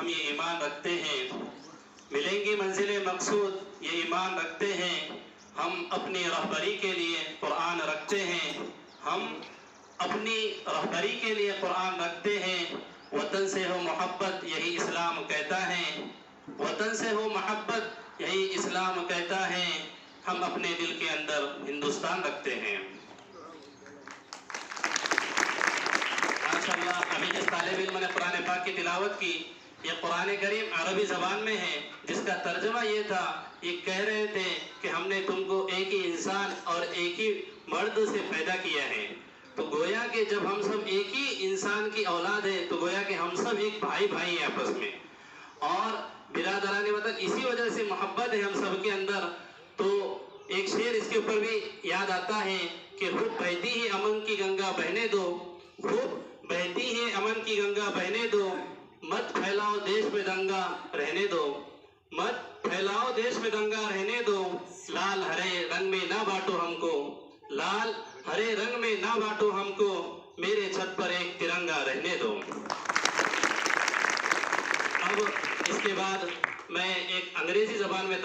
ہم یہ ایمان رکھتے ہیں، ملیں گی منزل مقصود یہ ایمان رکھتے ہیں، ہم اپنی رہبری کے لیے قرآن رکھتے ہیں، ہم اپنی رہبری کے لیے قرآن رکھتے ہیں۔ وطن سے ہو محبت یہی اسلام کہتا ہے، وطن سے ہو محبت یہی اسلام کہتا ہے، ہم اپنے دل کے اندر ہندوستان رکھتے ہیں۔ ماشاءاللہ ابھی جس طالب علم نے قرآن پاک کی تلاوت کی، یہ قرآن کریم عربی زبان میں ہے، جس کا ترجمہ یہ تھا، یہ کہہ رہے تھے کہ ہم نے تم کو ایک ہی انسان اور ایک ہی مرد سے پیدا کیا ہے، تو گویا کہ جب ہم سب ایک ہی انسان کی اولاد ہے تو گویا کہ ہم سب ایک بھائی بھائی ہیں آپس میں، اور برادران وطن اسی وجہ سے محبت ہے ہم سب کے اندر۔ تو ایک شعر اس کے اوپر بھی یاد آتا ہے کہ خوب بہتی ہے امن کی گنگا بہنے دو، خوب بہتی ہے امن کی گنگا بہنے دو، مت پھیلاؤ دیش میں دنگا رہنے دو، مت پھیلاؤ دیش میں دنگا رہنے دو، لال ہرے رنگ میں نہ بانٹو ہم کو، لال ہرے رنگ میں نہ بانٹو ہم کو، میرے چھت پر ایک ترنگا رہنے دو۔ اب اس کے بعد میں ایک انگریزی زبان میں